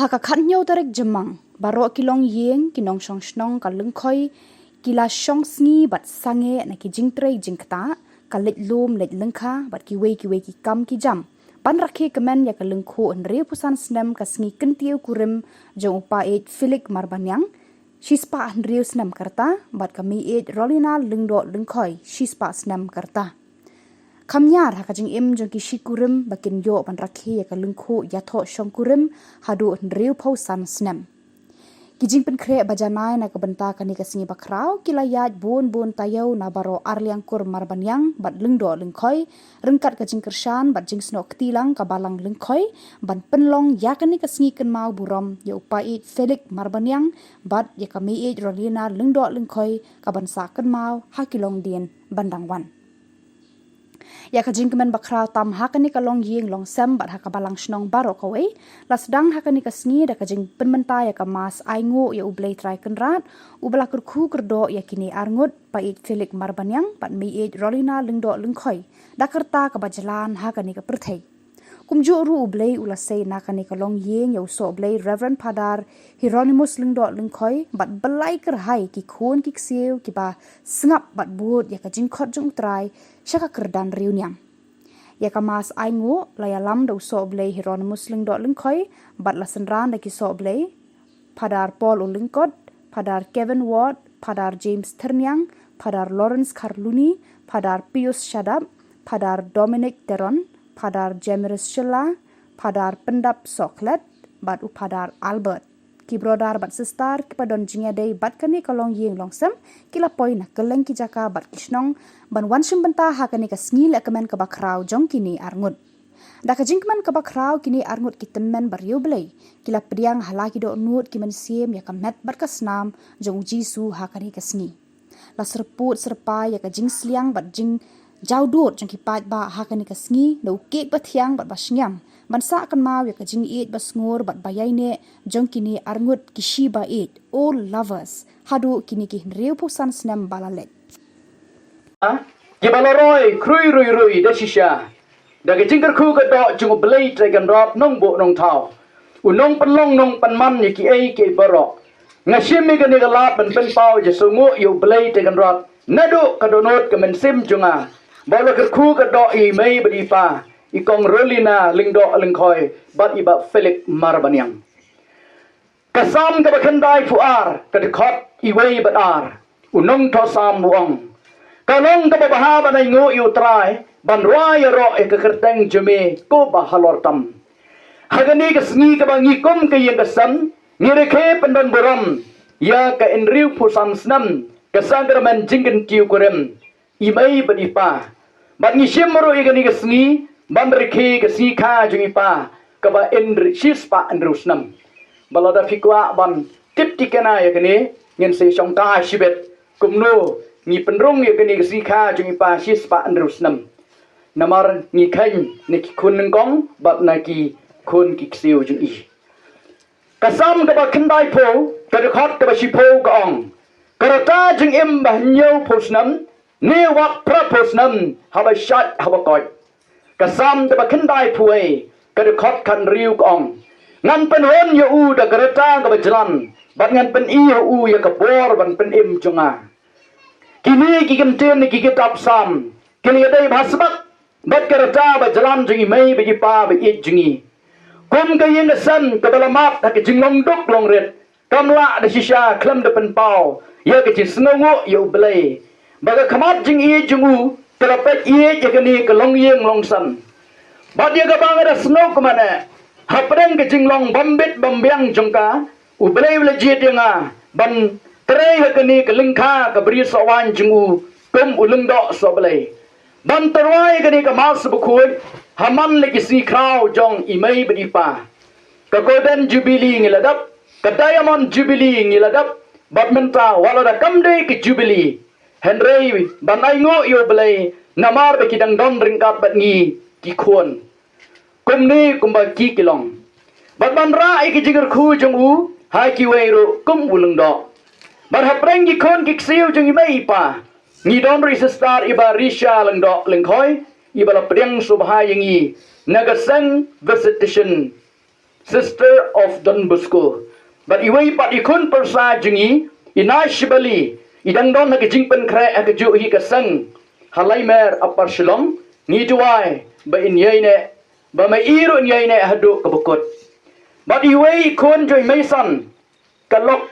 Haka khat nyau tarik jemang, baro kilong yeng, kinong shong shnong ka lengkoi, kila shong sngi bat sange na ki jingtrei jingkta, ka let lom let lengka, bat ki wei ki kam ki jam. Pan rakhe kemen ya ka lengko en reu pusan snem ka sngi kentiu kurim jong upa et filik marbanyang, shispa en reu snem karta, bat kami et rolina lengdo lengkoi, shispa snem karta. Kamnyar haka jing im jong ki shikurim bakin yo pan rakhe ya ka lengko yatho shong kurim hadu en reu pausan snem. Kijing pen kre bajanai na kabenta kani kasingi bakrau kilayat bon tayau na baro arliang kur marbanyang bat lengdo lengkoi rengkat kajing kershan bat jing snok ketilang kabalang lengkoi ban penlong ya kani kasingi ken mau burom ya upai felik marbanyang bat ya kami rolina lengdo lengkoi kaban sa ken mau hakilong dien bandangwan. Ya kajing kemen bakrau tam hakani kalong ying long sem bat hakabalang shnong baro kawai lasdang hakani kasngi da kajing penmenta ya kamas aingo ya ublei trai kenrat ubala kurku kerdo ya kini arngut pait filik marbanyang pat mei rolina lengdo lengkoi dakerta kabajalan hakani ka perthai kumju ru ublei ulasei nakani kalong ying ya uso ublei Reverend Padar Hieronymus lengdo lengkoi bat belai kerhai ki khon ki ksiu ki ba sngap bat bud ya kajing khot jung trai syaka kerdan riunyang ya kamas aingo layalam da uso ublei Hieronymus lengdo lengkoi bat lasenran da ki so ublei Padar Paul Ulingkot, Padar Kevin Ward, Padar James Ternyang, Padar Lawrence Karluni, Padar Pius Shadab, Padar Dominic Teron, Padar Jemiris Shilla, Padar Pendap Soklet, bat Padar Albert. Ki brodar bat sistar ki padon jingya day bat kani kalong yeng longsem kila poi na keleng ki jaka bat kishnong ban wanshim benta ha kani ka sngi le kemen ka bakrau jong kini arngut. Da ka jingman ka bakrau kini arngut ki temmen bar yublei kila priang halaki do nut ki men siem ya ka met bat ka snam jong jisu ha kani ka sngi. La serput serpa ya ka jing sliang bat jing jaudot jong ki pat ba ha kani ka sngi do kek bathiang bat basnyam ban sa kan mau ya ka jing it basngur bat bayai ne jong kini arngut ki shiba it all lovers hadu kini ki reu pusan snem balalet ki balaroi krui rui da shisha da ke jingkar khu ka do jung blai dragon rod nong bo nong thau unong panlong nong panman ni ki ai ke baro ngashim mi ka ni galat ban pen pau je sungu yu blai dragon rod nadu ka donot ka men sim junga balo kar khu ka do i mei badi pa ikong rolina lingdo lingkoi bat iba felik marbanyang kasam ka bakhandai fuar ka dekhot iwei badar unong tho sam buong kalong ka babaha banay ngo yu trai ban raya ro e ka kerteng jume ko ba halortam hagani ka sngi ka bangi kom ka yang kasan ngirekhe pendan boram ya ka enriu pusan snam kasangraman jinggen tiu kurem imai badipa ban ngi shimro e gani ka sngi ban rekhe ka sngi kha jungi pa ka ba enri shispa enrusnam balada fikwa ban tip tikana ya gani ngin se shongka shibet kumno ni penrong ya kini si kha jungi pa sis pa andrusnam namar ni khain ni kun ngong bat na ki kun ki ksiu jungi kasam ka ba khandai pho ka de khot ka ba shi pho ka ong karata jing im ba nyau phosnam ne wat pra phosnam ha ba shat ha ba koi kasam ka ba khandai pho e ka de khot kan riu ka ong ngan pen hon ya u da karata ka ba jalan bat ngan pen i u ya ka bor ban pen im junga kini ki kemten ki kitab sam kini dai bhasbat bat karata ba jalan jingi mai ba pa ba i jingi kum ka yin san ka balamat ka jinglong dok long ret kamla da shisha klam da pen pau ya ka chi snongo yo blai ba ka khamat jingi jungu terapet i ya kini ka long yeng long san bat ya ka bang da sno ka mana hapreng ka jinglong bambit bambyang jongka u blai bla ji denga ban Terai hakani ke lengkha ke beri sawan jengu kum ulung dok soblai. Dan terai hakani ke mas bukut haman lagi si krau jong imai beripa. Ke golden jubilee ngiladap, ke diamond jubilee ngiladap, bat menta walada kamde ke jubilee. Henry banai ngo yo belai namar beki dang don ringkat bat ngi ki khon. Kum ni kumba ki kilong. Bat man ra ke jigar khu jong u hai ki wei ro kum ulung dok. Barhapreng gi kon gi ksiu jung imei pa ngi don ri star iba risha lengdo lengkhoi iba la preng subha yangi nagasang visitation Sister of Don Bosco. But iway pat ikun persa jungi, inashibali, idang don nagajingpan kre akaju hi kasang, halay mer apar shilong, ni duway, ba inyay ne, ba may iro inyay ne hadu kabukot. But iway ikun joy maysan, kalok,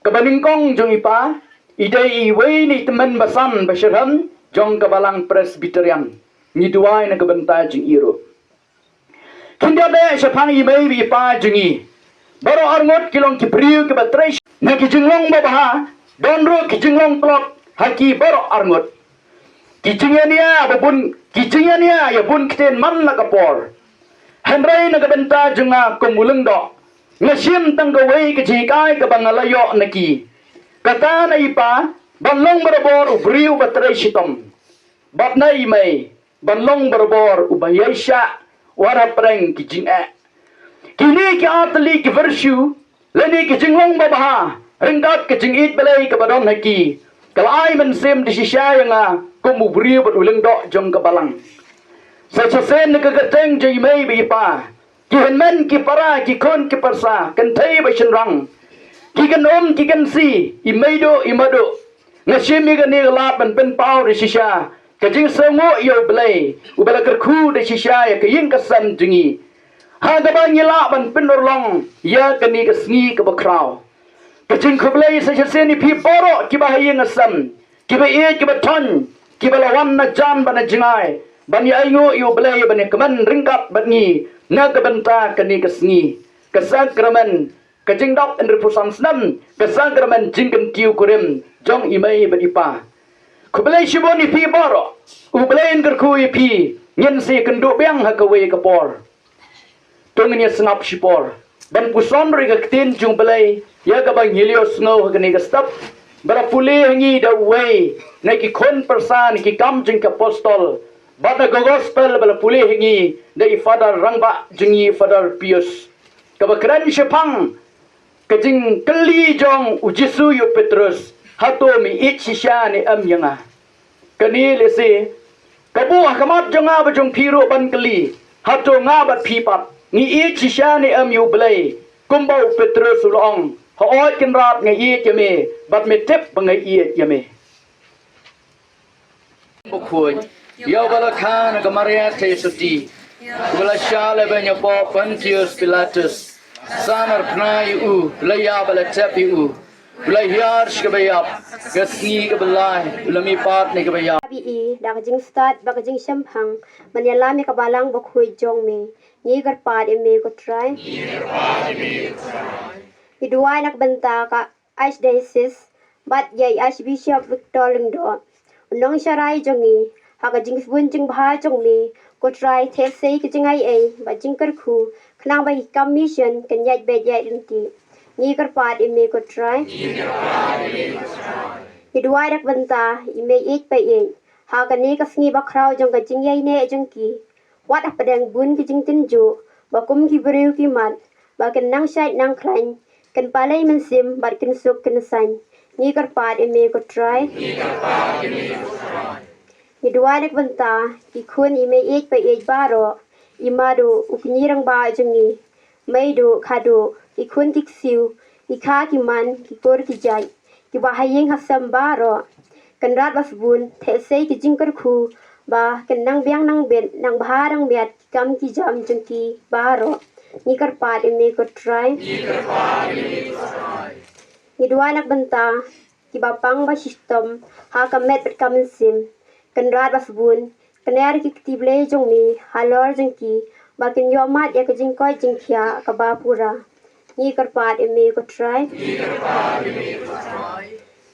kabaningkong jong ipa, iday iway ni teman basan basyarhan, jong kabalang presbyterian, ni duway nagabantay jong iro. Kinda de syapang imay bi ipa jungi, baru arngot kilong kibriu ke batresh na kijinglong babaha donro kijinglong plot haki baru arngot kijingania babun kijingania ya bun kiten man na kapor henrai na kabenta junga kumuleng do ngasim tanggawai kejikai ke bangalayo naki kata na ipa banlong barabor ubriu batresh tom batna imay banlong barabor ubayaisha warapreng kijinga kini ki atli ki versu leni ki jinglong babaha ringkat ki jingit belai ke badon haki kalai men sem di sisa yang kumu beri beruleng dok jong kebalang sesasen ke geteng jai mai bi pa ki henmen ki para ki kon ki persa kentai ba rang ki genom ki gensi imaido imado ngasim mi gani lat pen pau di sisa ke jing semua yo belai ubala kerku di sisa ya ke yin kesan jingi Haga banyila ban penorlong ya kani kesngi ke bakrau. Kecing kublai sejaseni pi boro ki bahaya ngasam. Ki bae ki baton ki balawan na jan ban jingai. Ban ya ingo yu belai ban keman ringkat bangi na kebenta kani kesngi. Kesakramen kecing dok en repusan senam kesakramen jingken tiu kurim jong imai badipa. Kublai shiboni pi boro. Ublain kerkui pi nyen si kenduk biang hakawe kapor. Tungnya sengap sipor ban puson riga ketin jung belai ya ka bang helios ngau ka ni stop bara puli hangi da way na ki kon persan ki kam jing ka apostol bada go gospel bala puli hangi da i father rangba jingi father pius ka bakran shepang ka jing kali jong u jisu yu petrus hato mi ich shisha ni am yanga kani lese kabuah kamat jonga ba jong piro ban kali hato nga bat pipat ni i chisha ni yu blay kumbau petrus ulong hoot kin rap ngai i yame bat me tep ngai i yame bukhoy yo bala khan ga maria tesuti bala shale banya po Pontius Pilatus sanar pnai u laya bala tepi u Belayar kebayap, kesni kebelai, ulami part ni kebayap. Abi dak jing start bak jing sempang, menyalami kebalang bokhui jong me, ni gerpat eme ko try. Hiduai nak benta ka Archdiocese, bat yai Archbishop Victor Lingdo, unong syarai jongi, haka jing bun jing bahar jong me, ko try tesei ke jing ai bat jing kerku, kenang bai commission kenyat bejai inti. Ni kerpat ime ko try. Hiduai dak benta ime ik pe ik. Ha ka ni ka sngi ba krau jong ka jing yai ne jong ki. Wat ah padang bun ki jing tinju. Ba kum ki beriu ki mat. Ba ken nang syait nang klain. Ken palai men sim bat ken suk ken san. Ni kerpat ime ko try. Hiduai dak benta ikun ime ik pe ik baro. Imadu uknirang ba jong ni. Maidu kadu ikun kiksiu, ika kiman, kikor kijay, kibahayeng hasam baro, kenrat basbun, tesei kijingker ku, ba kenang biang nang ben, nang baharang biat, kam kijam jengki baro, nikar pat ime ko try. Nidua anak benta, kibapang ba sistem, ha kamet bet kamensim, kenrat basbun, kener kiktible jong ni, halor jengki, bakin yomat ya kejingkoi jengkia kabapura. Ni kerpat eme ko try.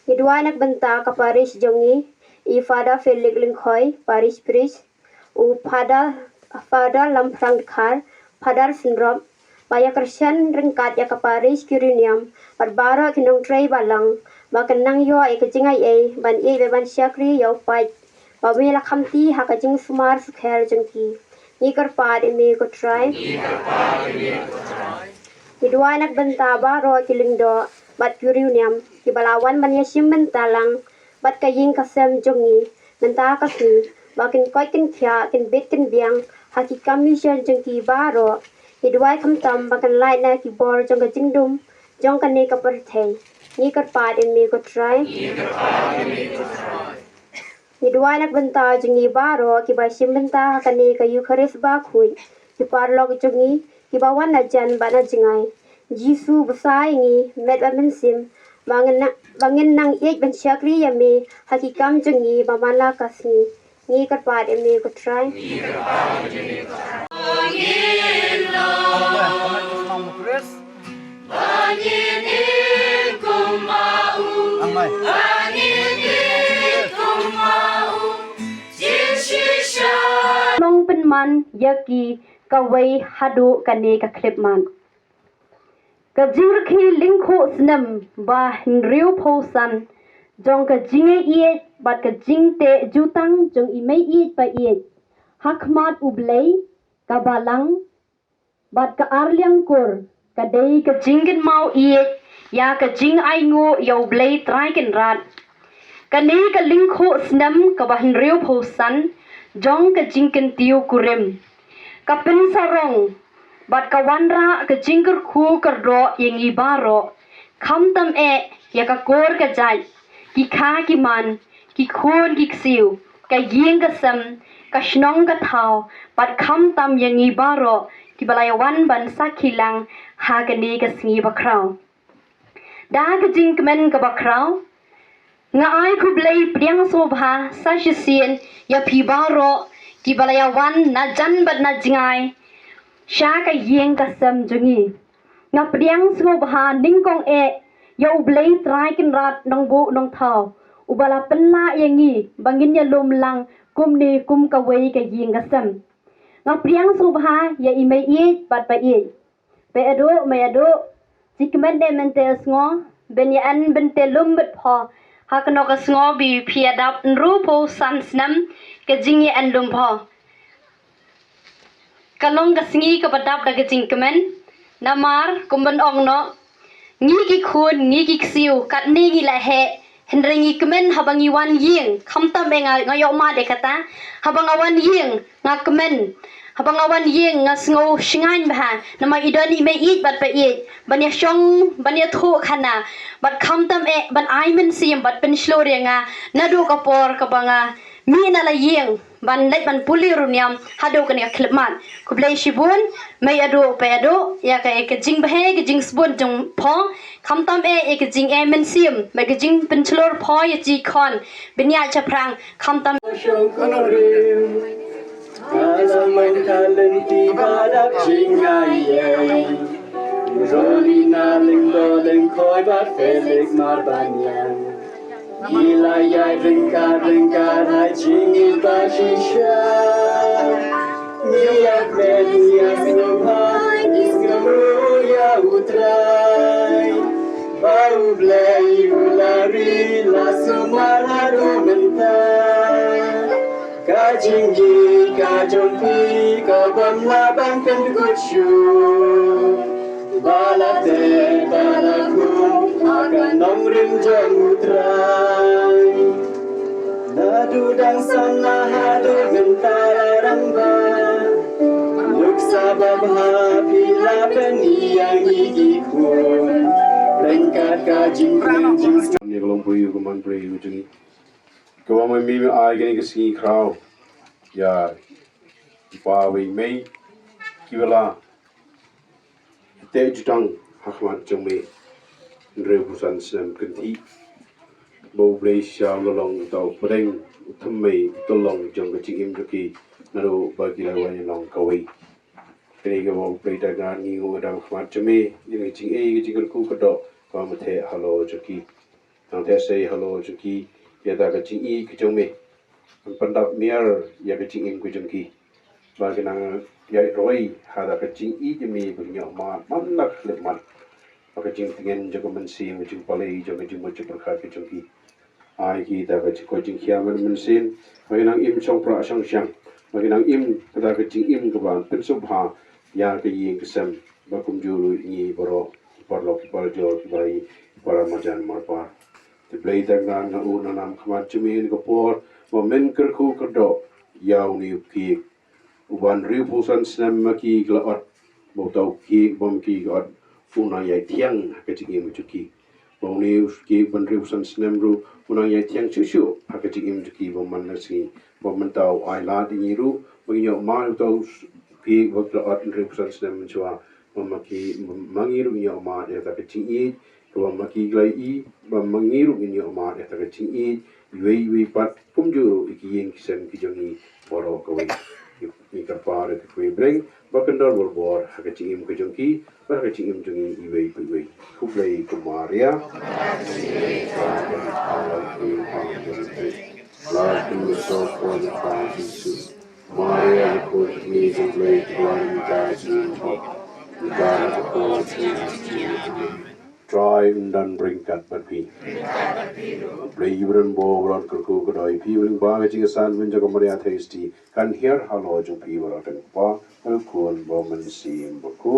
Ni dua anak benta ka Paris jongi. I fada Felix Lingkhoy Paris Priest. U fada Lamprang Khar. Fada Syndrome. Baya Christian ringkat ya ka Paris Kiriniam. Barbara kinong tray balang. Bakan nang yo ay kajingay ay. Ban i beban syakri yaw pait. Babila kamti ha kajing sumar sukher jengki. Ni kerpat eme ko try. Hiduai nak benta baro kilingdo bat yuriuniam kibalawan manyasim bentalang bat kaying kasem jongi benta kasni bakin koi kin kya kin bet kin biang haki commission jengki baro Hidwai kham tam bakan lai na ki bor jong ka jingdum jong ka ne ka par thei ni ka pat in me ko try Hidwai nak benta jingi baro ki ba sim benta ka ne ka yu kharis ba khui ki par log jungi ki ba wan na jan ba na jingai Jisu besai ngi met ba men sim bangin nang ek ben syakri ya me hakikam jungi ba mala kasni ni ka pat in me ko try Nong pen man yaki kawai hadu kane ka klip man ka jingki lingkho snam ba riu phosan jong ka jinge ie bat ka jingte jutang jong imei ie pa ie hakmat ublei ka balang bat ka arliang kur ka dei ka jingin mau ie ya ka jing ai ngo yo blei trai ken rat ka ne ka lingkho snam ka ba riu phosan jong ka jingken tiu kurem ka pen sarong bat ka wanra ka jingker khu ka ro yengi baro kham tam e ya ka kor ka jai ki kha ki man ki khon ki siu ka yeng ka sam ka shnong ka thau bat kham tam yengi baro ki balai wan ban sakhilang ha ka ne ka sngi bakrau da ka jingkmen ka bakrau nga ai ku blai priang sobha sa shisien ya phi baro ki balaya wan na jan bat na jingai sha ka yeng ka sam jungi nga priang sobha ningkong e ya blai trai kin rat nong bu nong thau ubala penla yangi bangin ya lom lang kum ni kum ka wei ka yeng ka sam nga priang sobha ya imei e bat pa e pe ado me ado jikmen de mente sngo ben ya an ben te lum bet pho hakno ka sngo bi phiadap nru po san snam ka jingi an lum pho kalong ka sngi ka badap da ka jing kemen namar kumban ong no ngi ki khun ngi ki siu kat ni gi la he henrengi kemen habangi wan yeng khamta menga ngayo ma de kata habanga wan yeng nga kemen habanga wan yeng nga sngo shingain ba nama idani me eat bat pa eat banya shong banya tho khana bat khamtam e ban ai men sim bat pen shlo renga nadu kapor kabanga mi na la yeng ban let ban puli runyam hado kan ya klipman kublai shibun mai ado pe ado ya ka ek jing bhe ke jing sbun jong pho khamtam e ek jing e men sim mai ke jing pen chlor pho ya ji khon binya chaprang khamtam Alaman kalen tiba dap jingai Rolina ling doleng koi bat felik mar banyan Gila yai ringka hai jingi ba shisha Niyak men niyak nuhai Iskamu ya utrai Bau blai ulari la sumaradu mentai Kajinggi kajongpi kabamla bangkan kucu Balate balakum akan nongring jangutrai Nadu dan sana hadu mentara ramba Luk sabab hapila peniyang igikun Lengkat kajing kajing Ni kalau beri kuman beri ujungi Kau mau mimi ai gini kesini krau, ya, ipawi mei, kibela, te jutang hakmat jomei, rebusan senam kenti, bau blei siam lolong tau pedeng, utamai tolong jom kecing im joki, naru bagi lawan yang long kawai. Kini kau bau blei dagan ni udang hakmat jomei, ini kecing kerku kedok, kau mete halo joki, nang te say halo joki. Ya dah kecing i kecing me, pendap miar ya kecing im kecing ki, bagi nang ya roi ada kecing i jemi punya mat nak lemat, kecing tingin jaga mensin kecing palai jaga kecing macam berkat kecing ki, ai ki dah kecing kiaman mensin, bagi nang im song pra song siang, bagi nang im dah kecing im keban pensubha ya kecing kesem, bakum juru ni baro parlok parjol kibai para majan marpar. Blai dengan na una nam khamat chumin kapor wa men kerku kerdo yaw ni ki uban riu pusan snam maki glaot bau tau ki bom ki god unang yai tiang haka cik im juki bau ni uski bandri usan sinem ru unang yai tiang cucu haka cik im juki bom man nasi bom man tau ai la di ru menginyo ma tau ki waktu ot bandri usan sinem mencua bom maki mangiru inyo ma ya tak cik i bom maki glai i bom mangiru inyo ma ya tak cik i wei pat kumjuru iki yin kisen kijongi boro kawai ni kapare ke kwe breng bakandar borbor haka cingim ke jongki haka cingim jongi iwei kublai kumaria la tu so for the Jesus Maria ko ni kublai kuan ta jing ho da ko try dan bringkat berpi play ibran bo ran kurku kodai pi wing ba ngajing san win jaga maria tasty kan here halo jung pi wala teng pa kun bo man sim bo ku